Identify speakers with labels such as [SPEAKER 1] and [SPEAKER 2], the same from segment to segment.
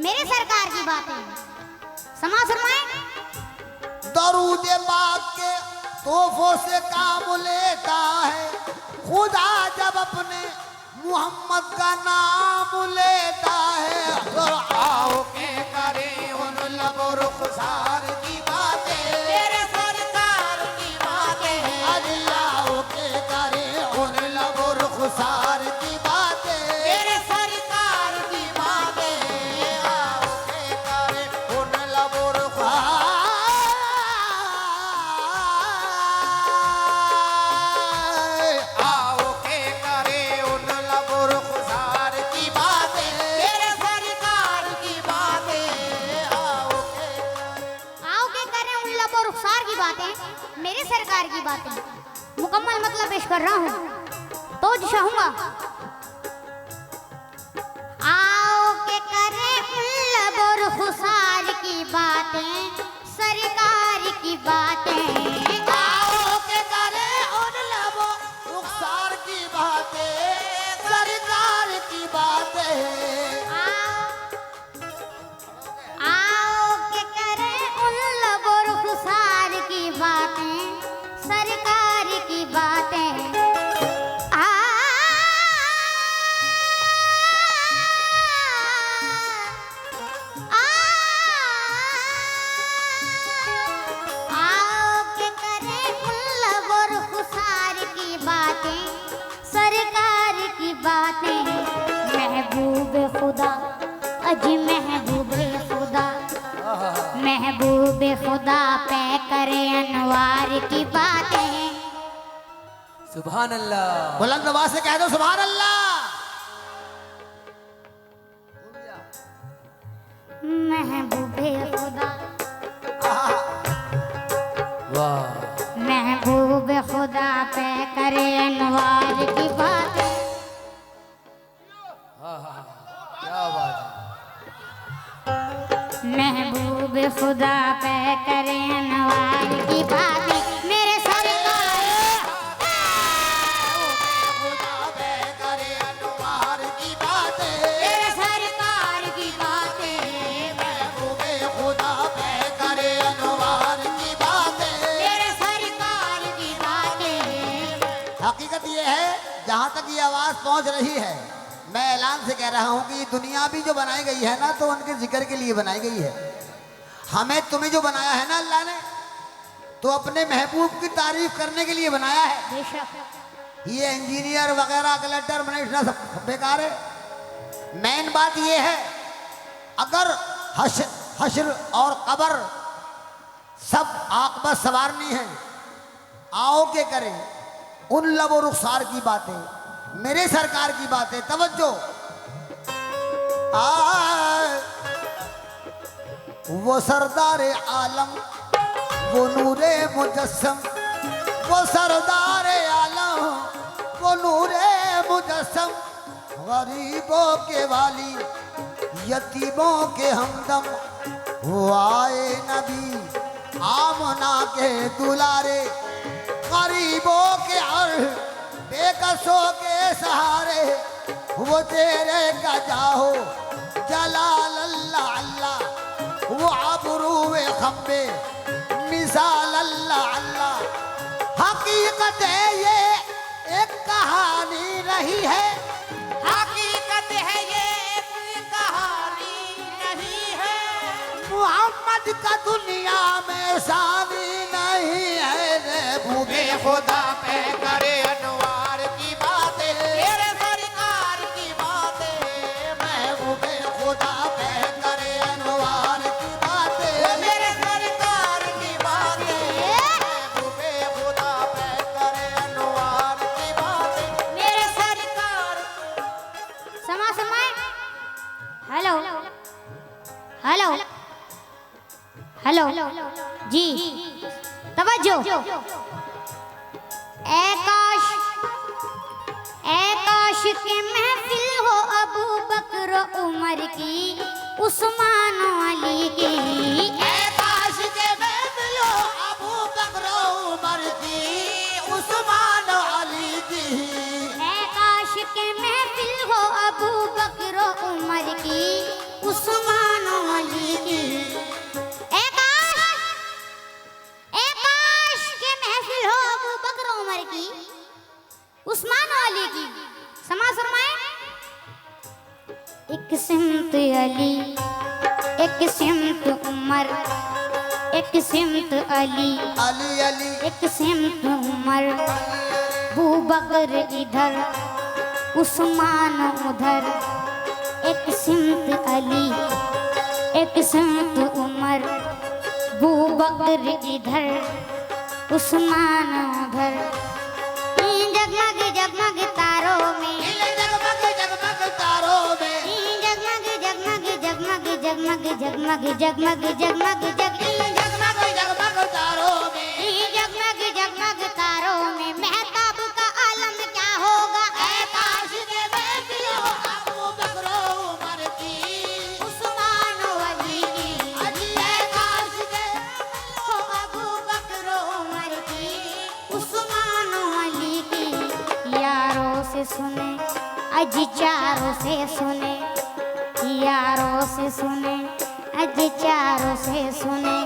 [SPEAKER 1] मेरे सरकार की बात है। समाज फरमाए।
[SPEAKER 2] दरूद पाक के तोहफों से काम लेता है खुदा जब अपने मोहम्मद का नाम लेता है। तो आओ के करें उन लबो रुखसार की बातें,
[SPEAKER 3] तेरे सरकार की बातें,
[SPEAKER 2] अल्लाह के करें उन लबो रुखसार की बातें,
[SPEAKER 3] तेरे सरकार की बातें,
[SPEAKER 2] आओ के करें उन लबो रुखसार। आओ के करें उन लबो रुखसार की बातें,
[SPEAKER 3] तेरे सरकार की बातें,
[SPEAKER 1] आओ के करें उन लबो रुखसार की बातें, मेरे सरकार की बातें। मुकम्मल मतलब पेश कर रहा हूँ तो चाहूंगा। आओ के करें उन लबो रुखसार की बातें, सरकार की बातें।
[SPEAKER 2] आओ के करें उन लबो रुखसार की बातें, सरकार की बातें।
[SPEAKER 1] आओ के करें उन लबो रुखसार की बातें, सरकार की बातें। आओ के करें उन लबो रुखसार की बातें, सरकार की बातें। महबूब खुदा अजी महबूब खुदा, महबूब खुदा पे करे अनवार की बातें।
[SPEAKER 4] सुभान अल्लाह।
[SPEAKER 2] बुलंद आवाज से कह दो सुभान अल्लाह।
[SPEAKER 1] महबूब खुदा,
[SPEAKER 4] वाह
[SPEAKER 1] महबूब खुदा पे करे अनवार की बातें।
[SPEAKER 4] क्या बात है।
[SPEAKER 1] महबूब खुदा पे करे अनवार की बातें, मेरे सरकार।
[SPEAKER 2] खुदा पे करे अनवार की बातें,
[SPEAKER 1] मेरे सरकार की बातें,
[SPEAKER 2] महबूबे खुदा पे करे अनवार की बातें।
[SPEAKER 1] मेरे सरकार की बातें।
[SPEAKER 2] हकीकत ये है जहाँ तक ये आवाज पहुँच रही है, मैं ऐलान से कह रहा हूँ कि दुनिया भी जो बनाई गई है ना तो उनके जिक्र के लिए बनाई गई है। हमें तुम्हें जो बनाया है ना अल्लाह ने तो अपने महबूब की तारीफ करने के लिए बनाया है।
[SPEAKER 1] बेशक
[SPEAKER 2] ये इंजीनियर वगैरह कलेक्टर मिनिस्टर सब बेकार है। मेन बात ये है अगर हश्र और कब्र सब आकबत सवारनी है, आओ के करें उन लबो रुखसार की बातें, मेरे सरकार की बातें। तवज्जो। वो सरदार आलम, वो नूरे मुजस्सम, वो सरदार आलम, वो नूरे मुजस्सम, गरीबों के वाली, यतीमों के हमदम, वो आए नबी आमना के दुलारे, गरीबों के अर्ह बेकसों के सहारे, वो तेरे का जाहो जलाल अल्लाह अल्लाह, वो अबरूए खम्बे मिसाल अल्लाह अल्लाह। हकीकत है ये एक कहानी नहीं है,
[SPEAKER 3] हकीकत है ये एक कहानी नहीं है।
[SPEAKER 2] मोहम्मद का दुनिया में सानी नहीं है रे भूखे
[SPEAKER 3] खुदा पे करे अनवार की बातें, तेरे सरकार की बातें,
[SPEAKER 2] महबूबे खुदा पे करे अनवार की बातें,
[SPEAKER 3] मेरे सरकार की बातें,
[SPEAKER 2] महबूबे खुदा पे करे अनवार की बातें।
[SPEAKER 1] मेरे सरकार। समाए। हेलो हेलो हेलो जी, तवज्जो। ए काश के महफिल हो अबू बकर उमर की, उस्मान अली की।
[SPEAKER 2] काश के महफिल हो अबू बकर उमर की, उस्मान अली की।
[SPEAKER 1] काश के महफिल हो अबू बकर उमर की, उस्मान अली, एक सिमत उमर, एक सिमत अली,
[SPEAKER 2] अली अली
[SPEAKER 1] एक सिमत उमर, बू बकर इधर उस्मान उधर, एक सिमत अली, एक सिमत उमर, बू बकर इधर उस्मान उधर। जगमग जगमग तारों में,
[SPEAKER 2] जगमग जगमग तारों में,
[SPEAKER 1] जगमग जगमग जगमग जगमग जगमग जगमग जगमग
[SPEAKER 2] जगमग जगमग तारों में,
[SPEAKER 1] जगमग जगमग तारों में महताब का आलम क्या होगा?
[SPEAKER 2] ऐ काश के बेटियों अबू बकर उमर की,
[SPEAKER 1] उस्मान अली की,
[SPEAKER 2] अली ऐ काश के
[SPEAKER 1] हो अबू बकर उमर की, उस्मान अली की। यारों से सुने अजी चारों से सुने, यारों से सुने अजी चारों से सुने,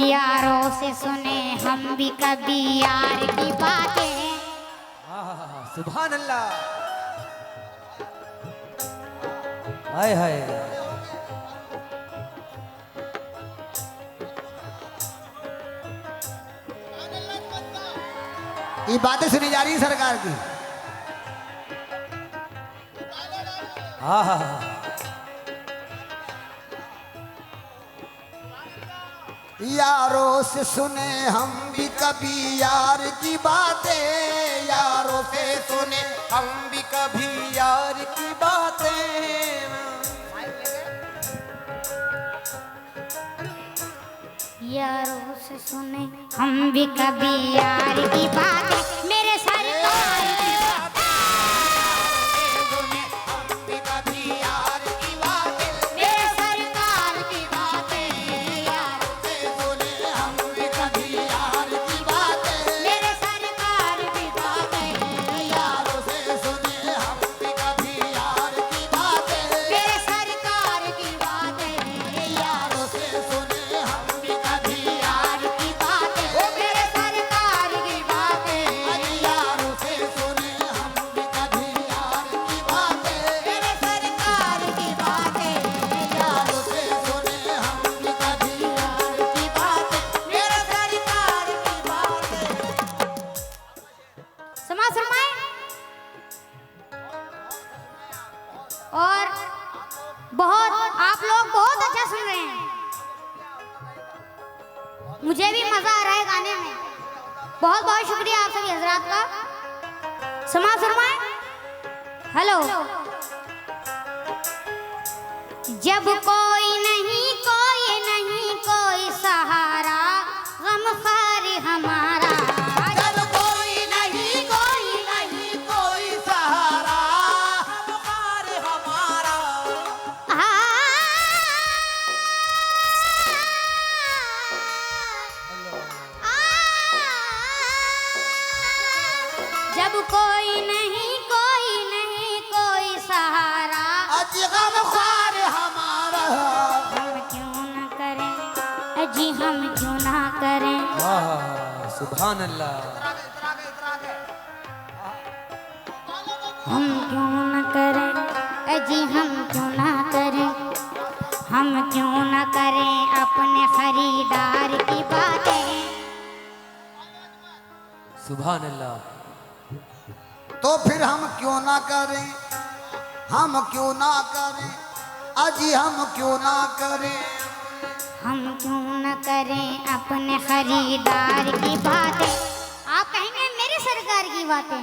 [SPEAKER 1] यारों से सुने हम भी कभी यार की बातें।
[SPEAKER 4] सुभान अल्लाह। हाय हाय।
[SPEAKER 2] ये बातें सुनी जा रही है सरकार की।
[SPEAKER 4] हाँ हाँ हाँ।
[SPEAKER 2] यारों से सुने हम भी कभी यार की बातें, यारों से सुने
[SPEAKER 3] हम भी कभी यार की बातें।
[SPEAKER 1] यारों से सुने हम भी कभी यार की बातें, मेरे सरकार की
[SPEAKER 3] हम भी कभी यार की बातें।
[SPEAKER 1] मेरे सरकार की बातें, यार
[SPEAKER 2] सुने हम भी कभी यार की बातें,
[SPEAKER 1] मेरे सरकार की बातें,
[SPEAKER 2] यारों से सुने हम भी कभी यार की बातें,
[SPEAKER 1] मेरे सरकार की बातें,
[SPEAKER 2] यारों से सुने हम भी कभी यार की बातें,
[SPEAKER 1] वो मेरे सरकार की बातें,
[SPEAKER 2] यारों से सुने हम भी कभी यार की बातें,
[SPEAKER 1] मेरे सरकार की बातें,
[SPEAKER 2] यारों से सुने हम भी कभी यार की बातें,
[SPEAKER 1] मेरे सरकार की बातें। समाज फरमाए। और बहुत आप लोग बहुत अच्छा सुन रहे हैं, मुझे भी मजा आ रहा है गाने में। बहुत बहुत शुक्रिया आप सभी हजरात का। समाज फरमाए। हेलो। जब कोई नहीं कोई सहारा, गमखार हमारा।
[SPEAKER 2] जब कोई नहीं कोई सहारा,
[SPEAKER 3] बुखार हमारा।
[SPEAKER 1] जब कोई नहीं कोई सहारा,
[SPEAKER 2] अजी गमख्वार हमारा,
[SPEAKER 1] हम क्यों न करें अजी हम क्यों ना करें,
[SPEAKER 4] वाह सुभान अल्लाह।
[SPEAKER 1] हम क्यों न करें अजी हम क्यों ना करें, हम क्यों न करें अपने खरीदार की बातें।
[SPEAKER 4] सुभान अल्लाह।
[SPEAKER 2] तो फिर हम क्यों ना करें, हम क्यों ना करें, अजी हम क्यों ना करें,
[SPEAKER 1] हम क्यों न करें अपने खरीदार की बातें। आप कहेंगे मेरे सरकार की बातें,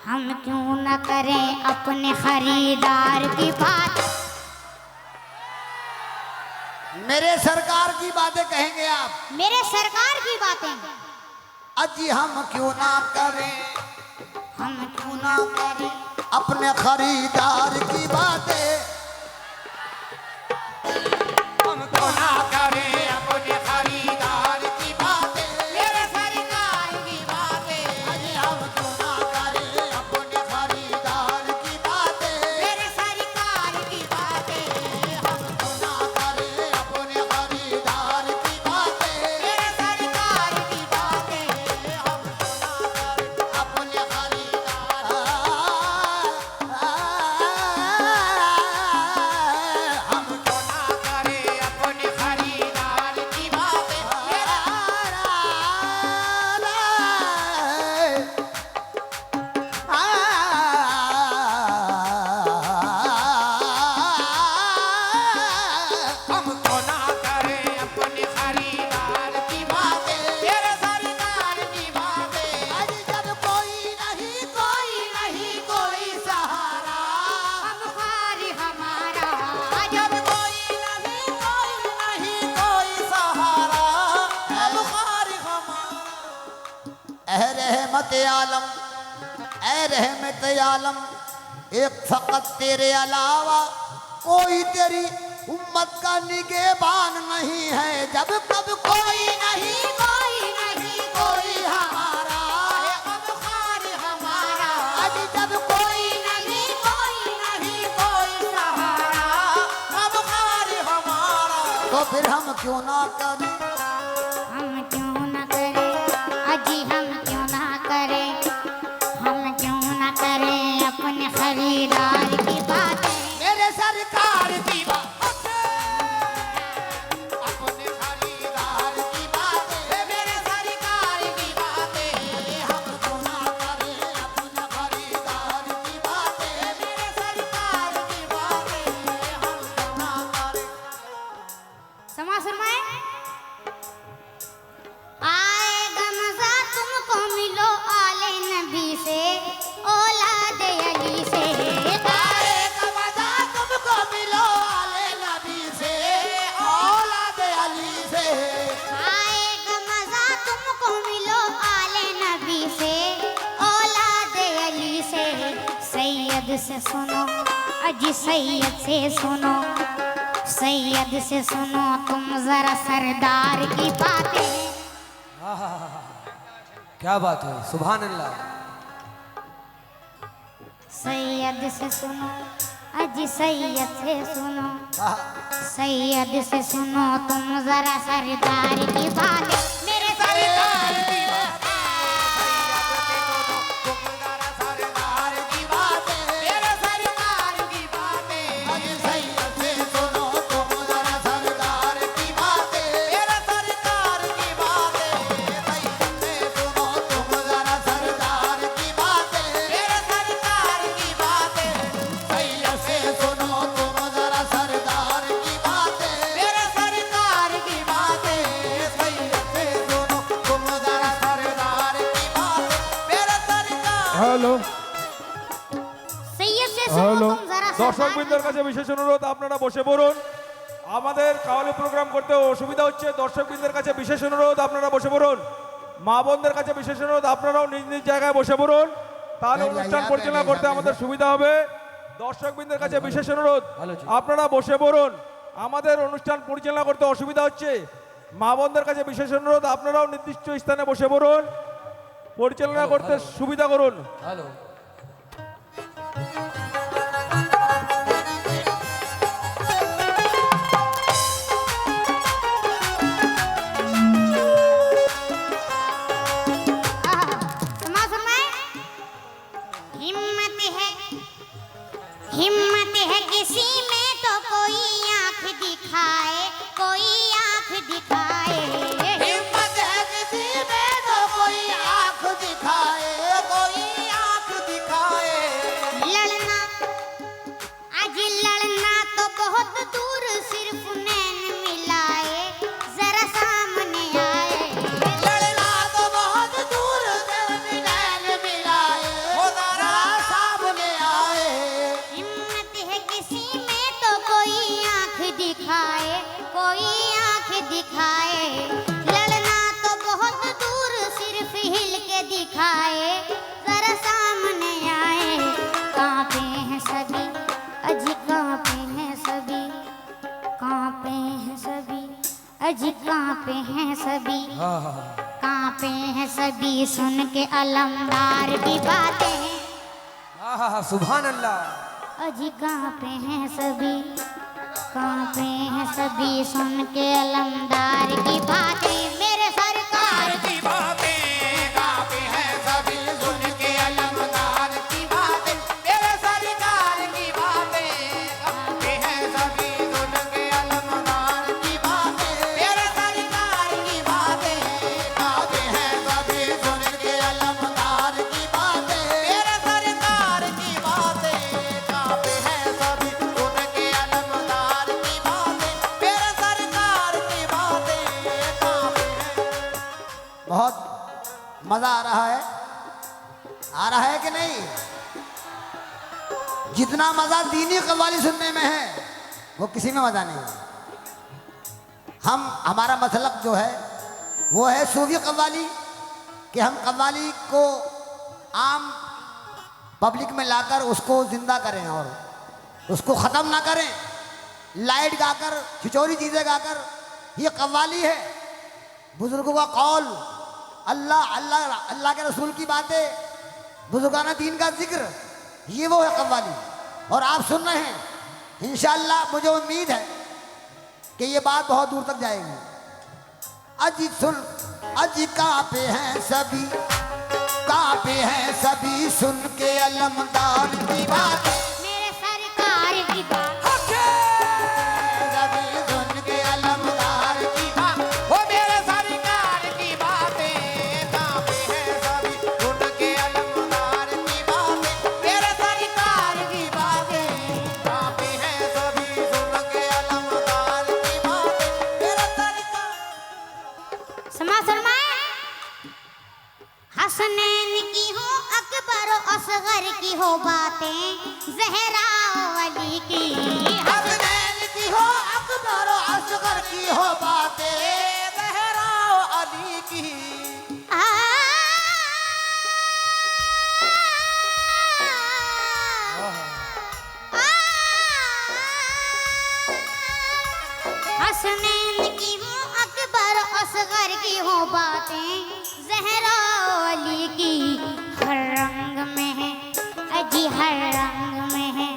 [SPEAKER 1] हम क्यों न करें अपने खरीदार की बात।
[SPEAKER 2] मेरे सरकार की बातें कहेंगे आप,
[SPEAKER 1] मेरे सरकार की बातें,
[SPEAKER 2] अजी हम क्यों ना करें,
[SPEAKER 1] हम क्यों ना करें
[SPEAKER 2] अपने खरीदार की बातें,
[SPEAKER 3] हम तो ना करें अपने खरीदार की बातें।
[SPEAKER 1] मेरे सरकार की बातें,
[SPEAKER 2] अजी हम क्यों ना करें अपने खरीदार की बातें,
[SPEAKER 1] मेरे सरकार की बातें,
[SPEAKER 2] हम क्यों ना करें अपने खरीदार की बातें,
[SPEAKER 1] मेरे सरकार की बातें,
[SPEAKER 2] हम क्यों ना करें अपने खरीदार। रहमत आलम, ऐ रहमत आलम, एक फकत तेरे अलावा कोई तेरी उम्मत का निगहबान नहीं है। जब कब कोई नहीं, कोई नहीं, कोई हमारा
[SPEAKER 3] गमखार हमारा,
[SPEAKER 2] आज जब कोई
[SPEAKER 3] नहीं कोई नहीं कोई सहारा, गमखार हमारा।
[SPEAKER 2] तो फिर हम क्यों ना करें,
[SPEAKER 1] हम क्यों न करें, अजी हम क्यों ना करें, हम क्यों ना करें अपने खरीदार की बातें।
[SPEAKER 2] मेरे सरकार की बात,
[SPEAKER 3] अपने खरीदार की बातें, मेरे सरकार की बातें, हम
[SPEAKER 2] क्यों ना करें अपने खरीदार की बातें।
[SPEAKER 3] मेरे सरकार की बातें, हम क्यों ना करें।
[SPEAKER 1] समा सुरमाए आएगा मजा तुमको मिलो आले नबी से, औलाद अली से।
[SPEAKER 2] आएगा मजा तुमको मिलो आले नबी से, औलाद अली से।
[SPEAKER 1] आएगा मजा तुमको मिलो आले नबी से, औलाद अली से। सैयद से सुनो, अजी सैयद से सुनो, सैयद से सुनो तुम जरा सरदार की बातें।
[SPEAKER 4] क्या बात है, सुभान अल्लाह।
[SPEAKER 1] सैयद से सुनो, अजी सैयद से सुनो, सैयद से सुनो तुम जरा सरदार की बातें। मेरे सरदार की
[SPEAKER 3] तुम जरा सरदार की बातें, मेरे सरकार की बातें,
[SPEAKER 2] अजी सैयद से सुनो तुम जरा सरदार की बातें।
[SPEAKER 3] मेरे सरकार की बातें,
[SPEAKER 2] सैयद से सुनो तुम जरा सरदार की बातें।
[SPEAKER 3] मेरे सरकार की बातें,
[SPEAKER 2] सैयद से सुनो तुम जरा सरदार की बातें।
[SPEAKER 3] मेरे सरकार की बातें,
[SPEAKER 2] सैयद से सुनो तुम जरा सरदार की बातें।
[SPEAKER 3] मेरे सरकार।
[SPEAKER 5] হ্যালো
[SPEAKER 1] सैयद से सुनो
[SPEAKER 5] হ্যালো
[SPEAKER 1] तुम जरा
[SPEAKER 5] দর্শকবৃন্দের
[SPEAKER 1] सरदार।
[SPEAKER 5] কাছে বিশেষ অনুরোধ, আপনারা বসে পড়ুন। আমাদের কাওয়ালি প্রোগ্রাম করতে অসুবিধা হচ্ছে, দর্শকবৃন্দের কাছে বিশেষ অনুরোধ, আপনারা বসে পড়ুন। মা বোনদের কাছে বিশেষ অনুরোধ, আপনারাও নিজ নিজ জায়গায় বসে পড়ুন, তাহলে অনুষ্ঠান পরিচালনা করতে আমাদের সুবিধা হবে। দর্শকবৃন্দের কাছে বিশেষ অনুরোধ,
[SPEAKER 4] ভালো ছিল।
[SPEAKER 5] আপনারা বসে পড়ুন, আমাদের অনুষ্ঠান পরিচালনা করতে অসুবিধা হচ্ছে। মা বোনদের কাছে বিশেষ অনুরোধ, আপনারাও নির্দিষ্ট স্থানে বসে পড়ুন, পরিচালনা করতে সুবিধা করুন।
[SPEAKER 4] হ্যালো।
[SPEAKER 1] समा सुरमाए हिम्मत है किसी में तो कोई आंख दिखाए, कोई आंख दिखाए।
[SPEAKER 2] हिम्मत है किसी में तो कोई आंख दिखाए, कोई आंख दिखाए।
[SPEAKER 1] लड़ना आज लड़ना तो बहुत दूर, सिर्फ नैन मिलाए जरा सामने आए।
[SPEAKER 2] लड़ना तो बहुत दूर से नैन मिलाए,
[SPEAKER 3] हो जरा
[SPEAKER 2] सामने आए।
[SPEAKER 1] हिम्मत है किसी में तो कोई आंख दिखाए, कोई आंख दिखाए। लड़ना तो बहुत दूर, सिर्फ हिल के दिखाए जरा सामने आए। कांपे हैं सभी, अजी कांपे हैं सभी, कांपे हैं सभी, अजी कांपे हैं सभी,
[SPEAKER 4] हाँ हाँ हाँ।
[SPEAKER 1] कांपे हैं सभी सुन के अलमदार की बातें।
[SPEAKER 4] हाँ हाँ हाँ, सुभान अल्लाह।
[SPEAKER 1] अजी कांपे हैं सभी, कांपे हैं सभी सुन के अलमदार की बातें। मेरे सरकार
[SPEAKER 3] की बातें, काफी है सभी सुन के अलमदार की बातें, मेरे सरकार की बातें, काफी है सभी सुन के अलमदार की बातें, मेरे सरकार की बातें,
[SPEAKER 2] काफी है सभी सुन के अलमदार की बातें।
[SPEAKER 3] मेरे सरकार की बातें, काफी है सभी सुन के अलमदार की बातें, मेरे सरकार की बातें, काफी है।
[SPEAKER 2] बहुत मजा आ रहा है, आ रहा है कि नहीं? जितना मजा दीनी कव्वाली सुनने में है वो किसी में मजा नहीं है। हमारा मसलक जो है वो है सूफी कव्वाली, कि हम कव्वाली को आम पब्लिक में लाकर उसको जिंदा करें और उसको ख़त्म ना करें, लाइट गाकर छिचोरी चीज़ें गाकर। ये कव्वाली है, बुजुर्गों का कौल, अल्लाह अल्लाह अल्लाह के रसूल की बातें, बुजुर्गाना दीन का जिक्र, ये वो है कव्वाली। और आप सुन रहे हैं। इंशाअल्लाह मुझे उम्मीद है कि ये बात बहुत दूर तक जाएगी। अजी सुन, अजी कांपे हैं सभी, कांपे हैं सभी सुन के अलमदार की बात,
[SPEAKER 1] मेरे सरकार की बात,
[SPEAKER 2] सभी सुन के अलमदार की बात।
[SPEAKER 3] वो मेरे सरकार की बातें कांपे हैं सभी सुन के अलमदार की बातें, मेरे सरकार की बातें कांपे हैं सभी सुन के अलमदार की बातें, मेरे सरकार।
[SPEAKER 1] समाज फरमाए। हसनैन की हो, अकबर असगर की हो बातें, जहरा अली की।
[SPEAKER 2] हसनैन की हो, अकबर और असगर की हो बातें,
[SPEAKER 3] ज़हरा अली की।
[SPEAKER 1] आ, हसनैन की हो, अकबर असगर की हो बातें, जहरा अली की। हर रंग में है अजी, हर रंग में है,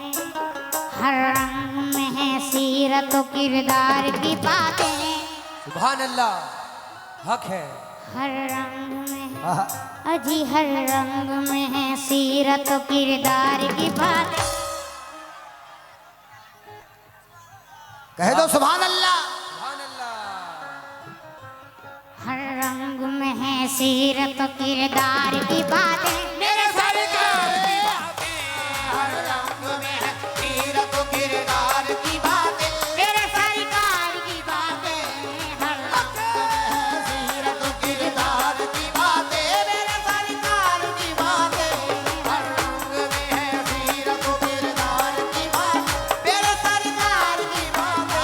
[SPEAKER 1] हर रंग में है सीरत और किरदार की बातें,
[SPEAKER 4] सुभान अल्लाह, हक है।
[SPEAKER 1] हर रंग में अजी, हर रंग में है सीरत और किरदार की बातें।
[SPEAKER 2] कह दो सुभान अल्लाह।
[SPEAKER 4] सुभान अल्लाह।
[SPEAKER 1] हर रंग में है सीरत और किरदार की बातें,
[SPEAKER 3] मेरे सरकार की बातें हर रंग में है सीरत और किरदार की बातें, मेरे सरकार की बातें हर रंग में है सीरत और किरदार की बातें, मेरे सरकार की बातें हर रंग में है सीरत और किरदार की बातें, मेरे सरकार की बातें।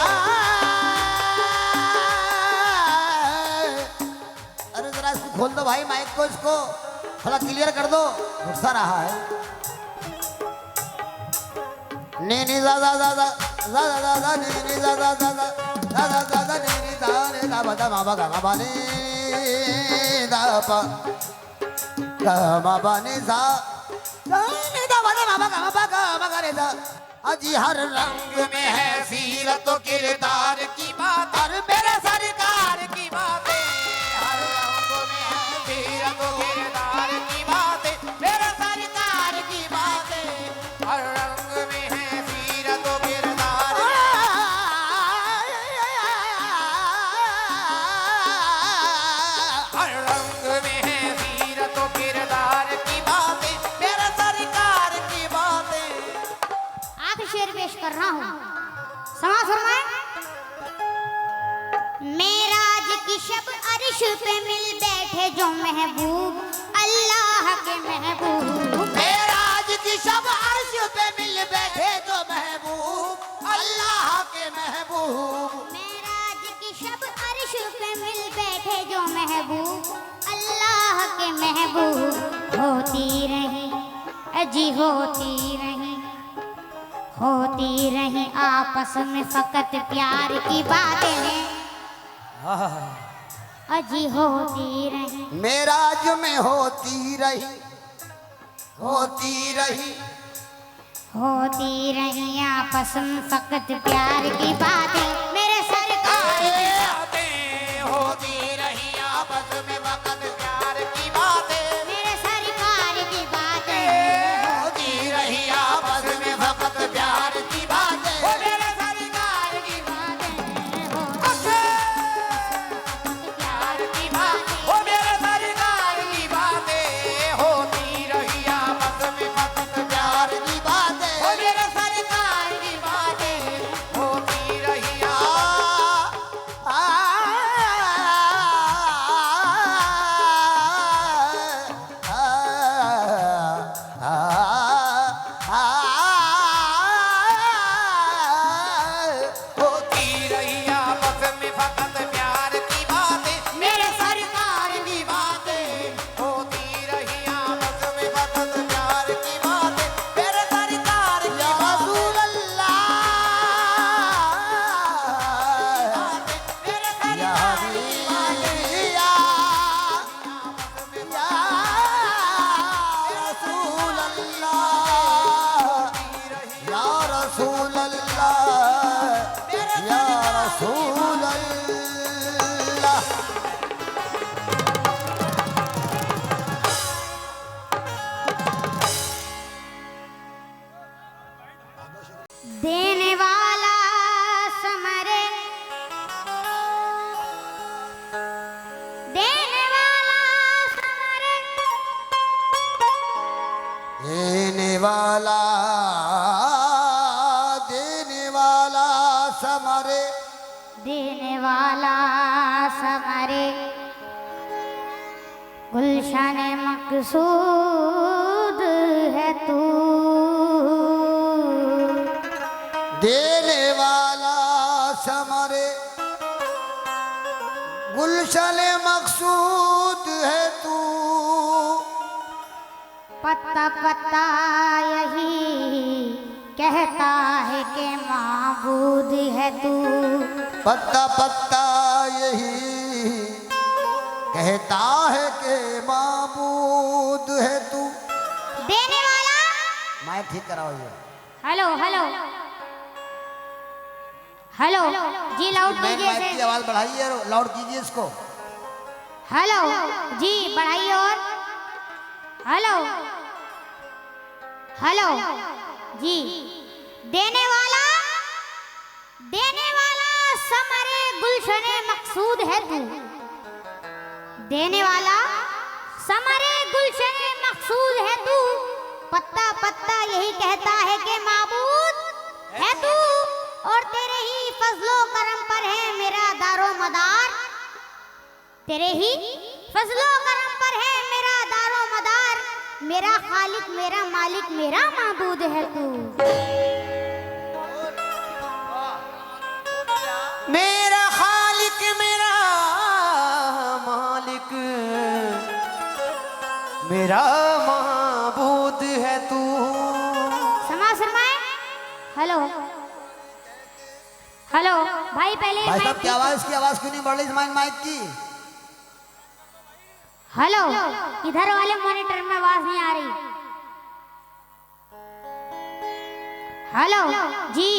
[SPEAKER 2] अरे जरा इसको खोल दो भाई, माइक को इसको थोड़ा क्लियर कर दो, घुसा रहा है। ने ने दा दा दा दा दा दा दा ने ने दा दा दा दा दा दा दा दा ने ने दा ने दा बा दा मा बा गा मा बा ने दा पा गा मा बा ने दा दा ने दा बा दा मा बा गा मा बा गा मा गा ने दा। अजी हर रंग
[SPEAKER 3] रंग में है सीरत और किरदार की बात, और मेरे सरकार की बातें हर रंग में है सीरत और किरदार की बातें, मेरे सरकार की बातें हर रंग में है सीरत और किरदार की। हर रंग में है सीरत और किरदार की बातें, मेरे सरकार की बातें।
[SPEAKER 1] आप शेर पेश कर रहा हूँ। समाज फरमाए। मेराज की शब अर्श पे मिल बैठे जो महबूब, अल्लाह के महबूब।
[SPEAKER 2] मेराज की शब अर्श पे मिल बैठे जो महबूब, अल्लाह के महबूब।
[SPEAKER 1] मेराज की शब अर्श पे मिल बैठे जो महबूब, अल्लाह के महबूब। होती रही अजी, होती रही, होती रही आपस में फकत प्यार की बातें, अजी होती रही।
[SPEAKER 2] मेराज में होती रही, होती रही,
[SPEAKER 1] होती रही आपस में फकत प्यार की बातें, मेरे सरकार की
[SPEAKER 3] बातें होती रही आपस में वक़्त प्यार की बातें,
[SPEAKER 1] मेरे सरकार की बातें,
[SPEAKER 3] होती रही आपस में वक़्त प्यार की बातें, ओ मेरे सरकार की प्यार की बात, ओ मेरे सरकार की बातें होती रही आपस में वक़्त प्यार की बातें, ओ मेरे सरकार की बातें होती
[SPEAKER 2] समरे
[SPEAKER 1] देने वाला समरे गुलशन मकसूद है तू।
[SPEAKER 2] देने वाला समरे गुलशन मकसूद है तू।
[SPEAKER 1] पत्ता पत्ता यही कहता है कि माबूद है तू।
[SPEAKER 2] पत्ता पत्ता यही कहता है कि माबूद है तू।
[SPEAKER 1] देने वाला
[SPEAKER 2] माइक ठीक कराओ ये।
[SPEAKER 1] हेलो हेलो हेलो जी लाउड
[SPEAKER 2] मेन
[SPEAKER 1] कीजिए
[SPEAKER 2] माइक की
[SPEAKER 1] इसे।
[SPEAKER 2] आवाज बढ़ाइए और लाउड कीजिए इसको।
[SPEAKER 1] हेलो जी बढ़ाइए और हेलो हेलो जी। देने वाला समरे गुलशने मकसूद है तू। देने वाला समरे गुलशने मकसूद है तू। पत्ता पत्ता यही कहता है कि माबूद है तू। और तेरे ही फजलो करम पर है मेरा दारो मदार। तेरे ही फजलो करम पर है मेरा दारो मदार। मेरा खालिक मेरा मालिक मेरा माबूद है तू।
[SPEAKER 3] मेरा खालिक मेरा मालिक मेरा माबूद है तू।
[SPEAKER 1] समा शर्माए। हेलो हेलो भाई पहले
[SPEAKER 2] भाई
[SPEAKER 1] माइक
[SPEAKER 2] साहब की आवाज क्यों नहीं बढ़ रही इस माइक की?
[SPEAKER 1] हेलो इधर वाले मॉनिटर में आवाज नहीं आ रही। हेलो जी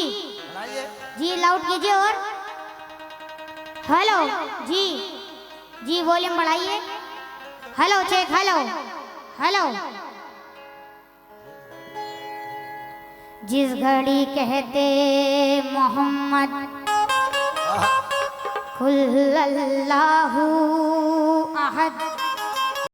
[SPEAKER 1] जी लाउड कीजिए और हेलो जी जी वॉल्यूम बढ़ाइए। Hello check hello hello. जिस घड़ी कहते मोहम्मद कुल अल्लाहु अहद